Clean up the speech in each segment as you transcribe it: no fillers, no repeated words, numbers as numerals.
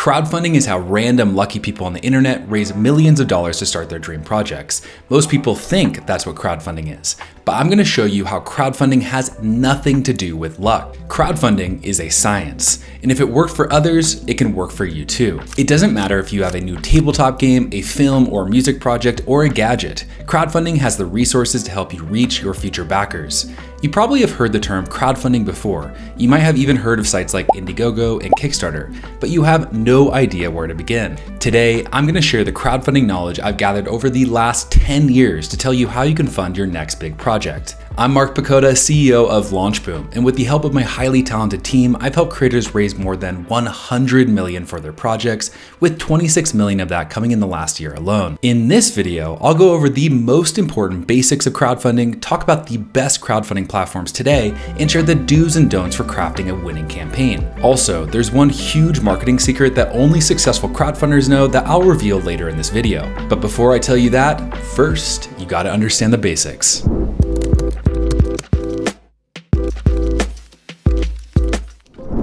Crowdfunding is how random lucky people on the internet raise millions of dollars to start their dream projects. Most people think that's what crowdfunding is, but I'm going to show you how crowdfunding has nothing to do with luck. Crowdfunding is a science, and if it worked for others, it can work for you too. It doesn't matter if you have a new tabletop game, a film or music project, or a gadget. Crowdfunding has the resources to help you reach your future backers. You probably have heard the term crowdfunding before. You might have even heard of sites like Indiegogo and Kickstarter, but you have no idea where to begin. Today, I'm going to share the crowdfunding knowledge I've gathered over the last 10 years to tell you how you can fund your next big project. I'm Mark Pakoda, CEO of LaunchBoom, and with the help of my highly talented team, I've helped creators raise more than $100 million for their projects, with $26 million of that coming in the last year alone. In this video, I'll go over the most important basics of crowdfunding, talk about the best crowdfunding platforms today, and share the do's and don'ts for crafting a winning campaign. Also, there's one huge marketing secret that only successful crowdfunders know that I'll reveal later in this video. But before I tell you that, first, you gotta understand the basics.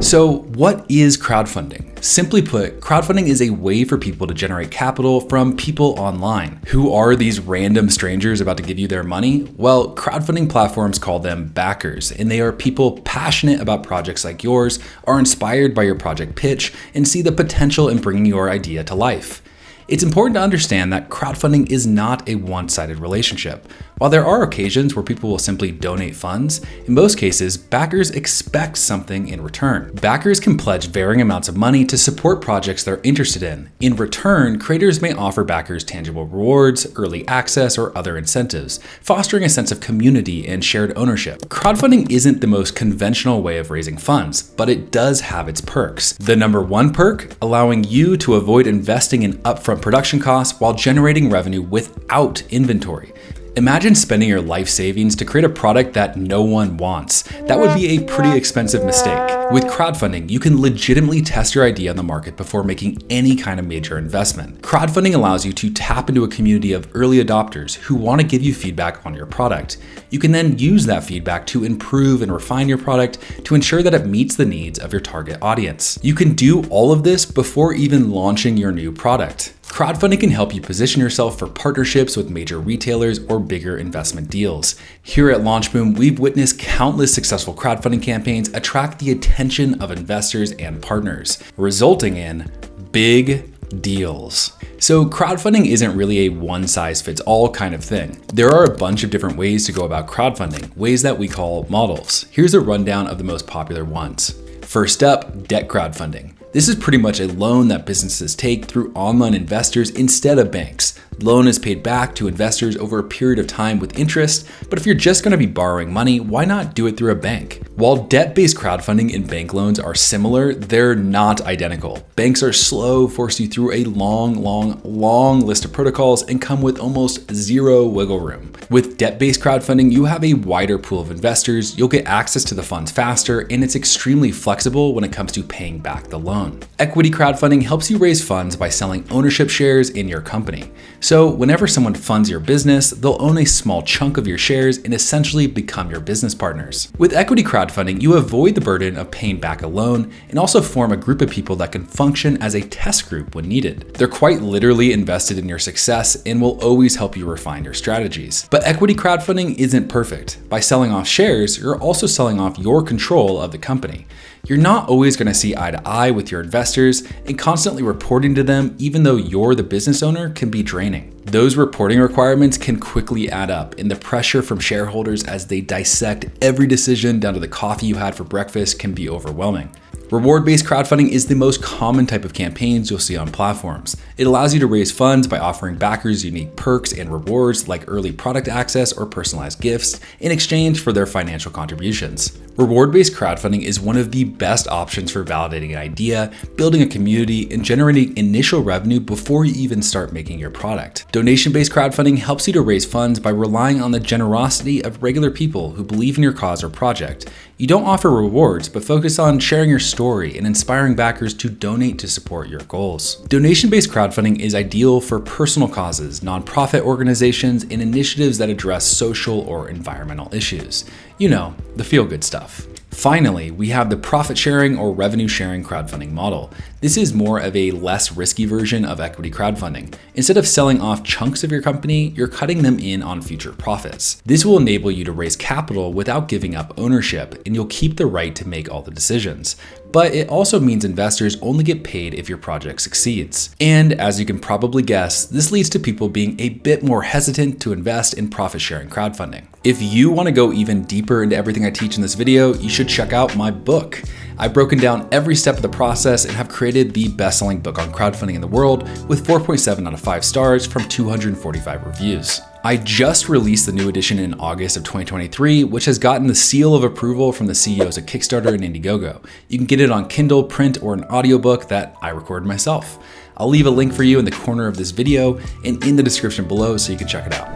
So what is crowdfunding? Simply put, crowdfunding is a way for people to generate capital from people online. Who are these random strangers about to give you their money? Well, crowdfunding platforms call them backers, and they are people passionate about projects like yours, are inspired by your project pitch, and see the potential in bringing your idea to life. It's important to understand that crowdfunding is not a one-sided relationship. While there are occasions where people will simply donate funds, in most cases, backers expect something in return. Backers can pledge varying amounts of money to support projects they're interested in. In return, creators may offer backers tangible rewards, early access, or other incentives, fostering a sense of community and shared ownership. Crowdfunding isn't the most conventional way of raising funds, but it does have its perks. The number one perk, allowing you to avoid investing in upfront production costs while generating revenue without inventory. Imagine spending your life savings to create a product that no one wants. That would be a pretty expensive mistake. With crowdfunding, you can legitimately test your idea on the market before making any kind of major investment. Crowdfunding allows you to tap into a community of early adopters who want to give you feedback on your product. You can then use that feedback to improve and refine your product to ensure that it meets the needs of your target audience. You can do all of this before even launching your new product. Crowdfunding can help you position yourself for partnerships with major retailers or bigger investment deals. Here at LaunchBoom, we've witnessed countless successful crowdfunding campaigns attract the attention of investors and partners, resulting in big deals. So crowdfunding isn't really a one-size-fits-all kind of thing. There are a bunch of different ways to go about crowdfunding, ways that we call models. Here's a rundown of the most popular ones. First up, debt crowdfunding. This is pretty much a loan that businesses take through online investors instead of banks. The loan is paid back to investors over a period of time with interest, but if you're just going to be borrowing money, why not do it through a bank? While debt-based crowdfunding and bank loans are similar, they're not identical. Banks are slow, force you through a long list of protocols, and come with almost zero wiggle room. With debt-based crowdfunding, you have a wider pool of investors, you'll get access to the funds faster, and it's extremely flexible when it comes to paying back the loan. Equity crowdfunding helps you raise funds by selling ownership shares in your company. So whenever someone funds your business, they'll own a small chunk of your shares and essentially become your business partners. With equity crowdfunding, you avoid the burden of paying back a loan and also form a group of people that can function as a test group when needed. They're quite literally invested in your success and will always help you refine your strategies. But equity crowdfunding isn't perfect. By selling off shares, you're also selling off your control of the company. You're not always going to see eye to eye with your investors, and constantly reporting to them, even though you're the business owner, can be draining. Those reporting requirements can quickly add up, and the pressure from shareholders as they dissect every decision down to the coffee you had for breakfast can be overwhelming. Reward-based crowdfunding is the most common type of campaigns you'll see on platforms. It allows you to raise funds by offering backers unique perks and rewards like early product access or personalized gifts in exchange for their financial contributions. Reward-based crowdfunding is one of the best options for validating an idea, building a community, and generating initial revenue before you even start making your product. Donation-based crowdfunding helps you to raise funds by relying on the generosity of regular people who believe in your cause or project. You don't offer rewards, but focus on sharing your story and inspiring backers to donate to support your goals. Donation-based crowdfunding is ideal for personal causes, nonprofit organizations, and initiatives that address social or environmental issues. You know, the feel-good stuff. Finally, we have the profit sharing or revenue sharing crowdfunding model. This is more of a less risky version of equity crowdfunding. Instead of selling off chunks of your company, you're cutting them in on future profits. This will enable you to raise capital without giving up ownership, and you'll keep the right to make all the decisions. But it also means investors only get paid if your project succeeds. And as you can probably guess, this leads to people being a bit more hesitant to invest in profit sharing crowdfunding. If you want to go even deeper into everything I teach in this video, you should check out my book. I've broken down every step of the process and have created the best-selling book on crowdfunding in the world with 4.7 out of 5 stars from 245 reviews. I just released the new edition in August of 2023, which has gotten the seal of approval from the CEOs of Kickstarter and Indiegogo. You can get it on Kindle, print, or an audiobook that I recorded myself. I'll leave a link for you in the corner of this video and in the description below so you can check it out.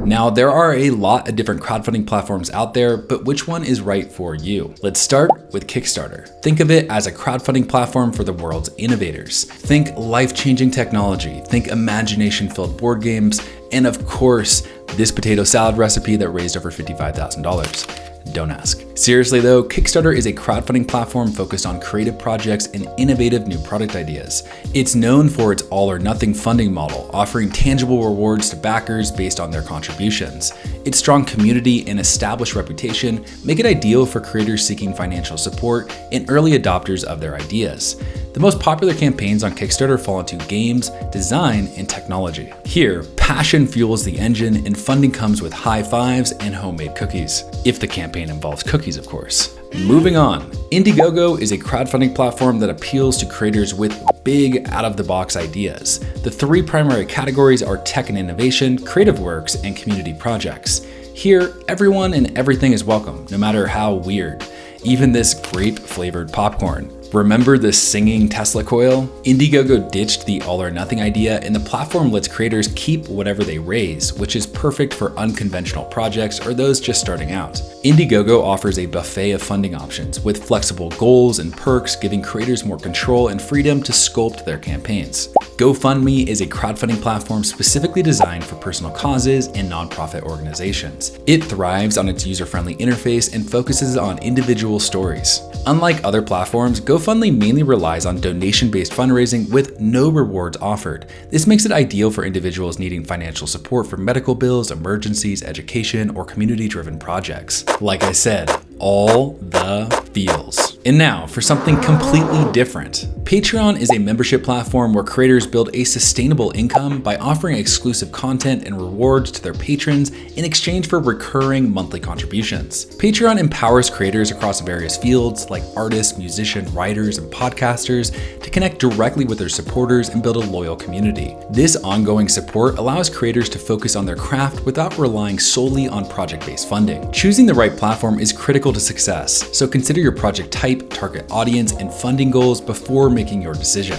Now, there are a lot of different crowdfunding platforms out there, but which one is right for you? Let's start with Kickstarter. Think of it as a crowdfunding platform for the world's innovators. Think life-changing technology, think imagination-filled board games, and of course, this potato salad recipe that raised over $55,000. Don't ask. Seriously though, Kickstarter is a crowdfunding platform focused on creative projects and innovative new product ideas. It's known for its all or nothing funding model, offering tangible rewards to backers based on their contributions. Its strong community and established reputation make it ideal for creators seeking financial support and early adopters of their ideas. The most popular campaigns on Kickstarter fall into games, design, and technology. Here, passion fuels the engine and funding comes with high fives and homemade cookies. If the campaign involves cookies, of course. Moving on, Indiegogo is a crowdfunding platform that appeals to creators with big out-of-the-box ideas. The 3 primary categories are tech and innovation, creative works, and community projects. Here, everyone and everything is welcome, no matter how weird. Even this grape-flavored popcorn. Remember the singing Tesla coil? Indiegogo ditched the all or nothing idea, and the platform lets creators keep whatever they raise, which is perfect for unconventional projects or those just starting out. Indiegogo offers a buffet of funding options with flexible goals and perks, giving creators more control and freedom to sculpt their campaigns. GoFundMe is a crowdfunding platform specifically designed for personal causes and nonprofit organizations. It thrives on its user-friendly interface and focuses on individual stories. Unlike other platforms, GoFundMe mainly relies on donation-based fundraising with no rewards offered. This makes it ideal for individuals needing financial support for medical bills, emergencies, education, or community-driven projects. Like I said, all the feels. And now for something completely different. Patreon is a membership platform where creators build a sustainable income by offering exclusive content and rewards to their patrons in exchange for recurring monthly contributions. Patreon empowers creators across various fields like artists, musicians, writers, and podcasters to connect directly with their supporters and build a loyal community. This ongoing support allows creators to focus on their craft without relying solely on project-based funding. Choosing the right platform is critical to success, so consider your project type, target audience, and funding goals before making your decision.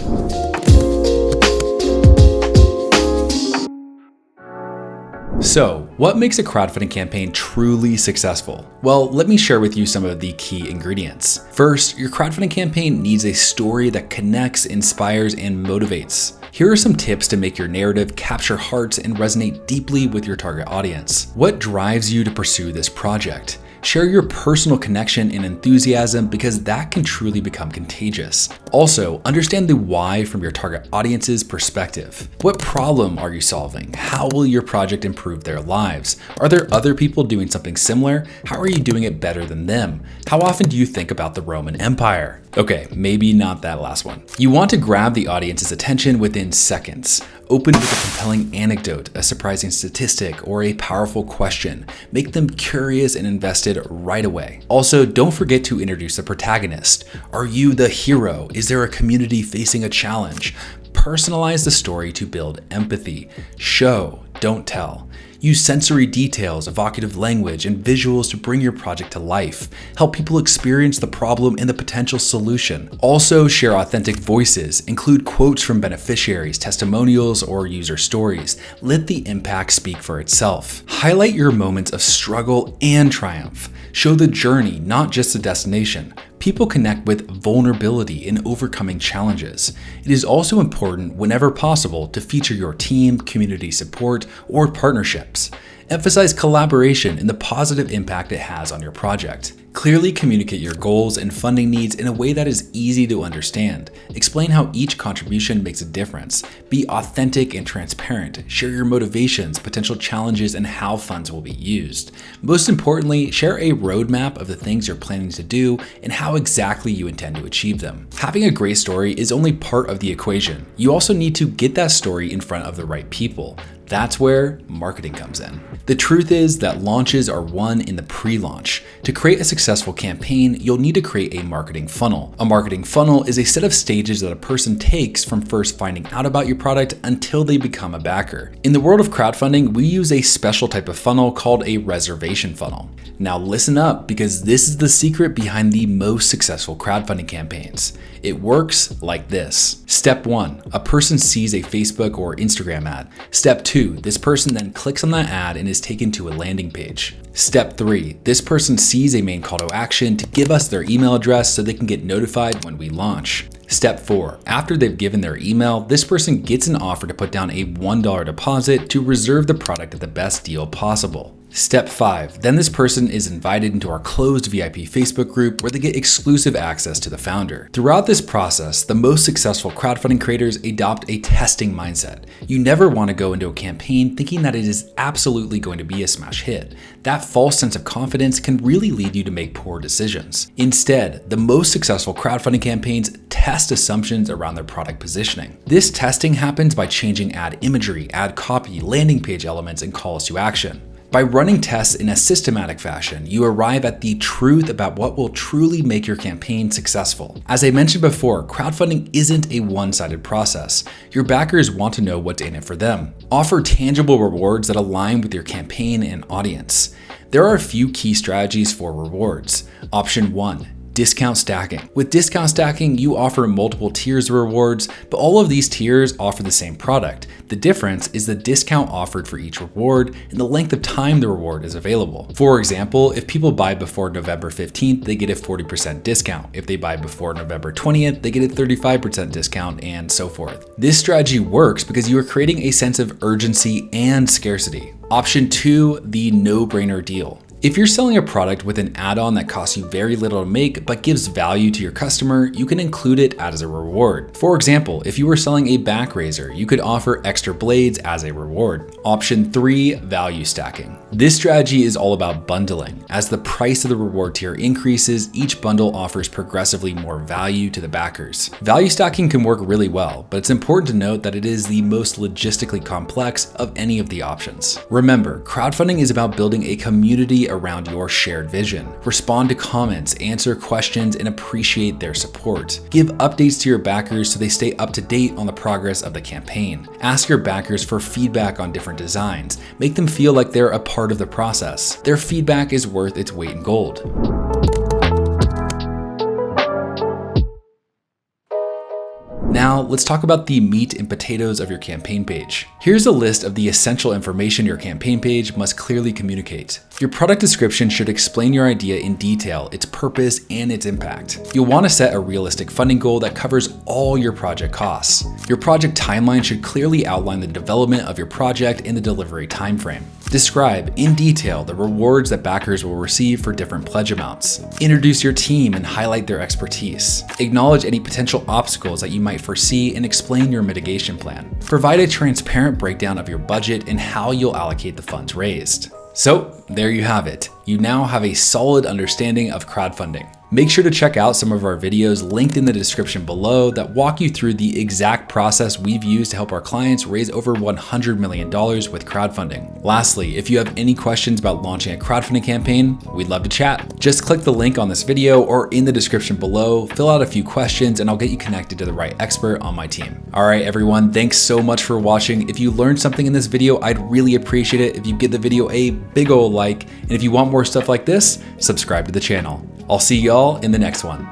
So, what makes a crowdfunding campaign truly successful? Well, let me share with you some of the key ingredients. First, your crowdfunding campaign needs a story that connects, inspires, and motivates. Here are some tips to make your narrative capture hearts and resonate deeply with your target audience. What drives you to pursue this project? Share your personal connection and enthusiasm because that can truly become contagious. Also, understand the why from your target audience's perspective. What problem are you solving? How will your project improve their lives? Are there other people doing something similar? How are you doing it better than them? How often do you think about the Roman Empire? Okay, maybe not that last one. You want to grab the audience's attention within seconds. Open with a compelling anecdote, a surprising statistic, or a powerful question. Make them curious and invested right away. Also, don't forget to introduce the protagonist. Are you the hero? Is there a community facing a challenge? Personalize the story to build empathy. Show, don't tell. Use sensory details, evocative language, and visuals to bring your project to life. Help people experience the problem and the potential solution. Also, share authentic voices. Include quotes from beneficiaries, testimonials, or user stories. Let the impact speak for itself. Highlight your moments of struggle and triumph. Show the journey, not just the destination. People connect with vulnerability in overcoming challenges. It is also important, whenever possible, to feature your team, community support, or partnerships. Emphasize collaboration and the positive impact it has on your project. Clearly communicate your goals and funding needs in a way that is easy to understand. Explain how each contribution makes a difference. Be authentic and transparent. Share your motivations, potential challenges, and how funds will be used. Most importantly, share a roadmap of the things you're planning to do and how exactly you intend to achieve them. Having a great story is only part of the equation. You also need to get that story in front of the right people. That's where marketing comes in. The truth is that launches are won in the pre-launch. To create a successful campaign, you'll need to create a marketing funnel. A marketing funnel is a set of stages that a person takes from first finding out about your product until they become a backer. In the world of crowdfunding, we use a special type of funnel called a reservation funnel. Now listen up, because this is the secret behind the most successful crowdfunding campaigns. It works like this. Step 1, a person sees a Facebook or Instagram ad. Step 2, this person then clicks on that ad and is taken to a landing page. Step 3, this person sees a main call to action to give us their email address so they can get notified when we launch. Step 4, after they've given their email, this person gets an offer to put down a $1 deposit to reserve the product at the best deal possible. Step 5, then this person is invited into our closed VIP Facebook group where they get exclusive access to the founder. Throughout this process, the most successful crowdfunding creators adopt a testing mindset. You never want to go into a campaign thinking that it is absolutely going to be a smash hit. That false sense of confidence can really lead you to make poor decisions. Instead, the most successful crowdfunding campaigns test assumptions around their product positioning. This testing happens by changing ad imagery, ad copy, landing page elements, and calls to action. By running tests in a systematic fashion, you arrive at the truth about what will truly make your campaign successful. As I mentioned before, crowdfunding isn't a one-sided process. Your backers want to know what's in it for them. Offer tangible rewards that align with your campaign and audience. There are a few key strategies for rewards. Option 1. Discount stacking. With discount stacking, you offer multiple tiers of rewards, but all of these tiers offer the same product. The difference is the discount offered for each reward and the length of time the reward is available. For example, if people buy before November 15th, they get a 40% discount. If they buy before November 20th, they get a 35% discount, and so forth. This strategy works because you are creating a sense of urgency and scarcity. Option 2, the no-brainer deal. If you're selling a product with an add-on that costs you very little to make but gives value to your customer, you can include it as a reward. For example, if you were selling a back razor, you could offer extra blades as a reward. Option 3, value stacking. This strategy is all about bundling. As the price of the reward tier increases, each bundle offers progressively more value to the backers. Value stacking can work really well, but it's important to note that it is the most logistically complex of any of the options. Remember, crowdfunding is about building a community around your shared vision. Respond to comments, answer questions, and appreciate their support. Give updates to your backers so they stay up to date on the progress of the campaign. Ask your backers for feedback on different designs. Make them feel like they're a part of the process. Their feedback is worth its weight in gold. Now, let's talk about the meat and potatoes of your campaign page. Here's a list of the essential information your campaign page must clearly communicate. Your product description should explain your idea in detail, its purpose, and its impact. You'll want to set a realistic funding goal that covers all your project costs. Your project timeline should clearly outline the development of your project and the delivery timeframe. Describe in detail the rewards that backers will receive for different pledge amounts. Introduce your team and highlight their expertise. Acknowledge any potential obstacles that you might foresee and explain your mitigation plan. Provide a transparent breakdown of your budget and how you'll allocate the funds raised. So there you have it. You now have a solid understanding of crowdfunding. Make sure to check out some of our videos linked in the description below that walk you through the exact process we've used to help our clients raise over $100 million with crowdfunding. Lastly, if you have any questions about launching a crowdfunding campaign, we'd love to chat. Just click the link on this video or in the description below, fill out a few questions, and I'll get you connected to the right expert on my team. All right, everyone, thanks so much for watching. If you learned something in this video, I'd really appreciate it if you give the video a big ol' like, and if you want more stuff like this, subscribe to the channel. I'll see y'all in the next one.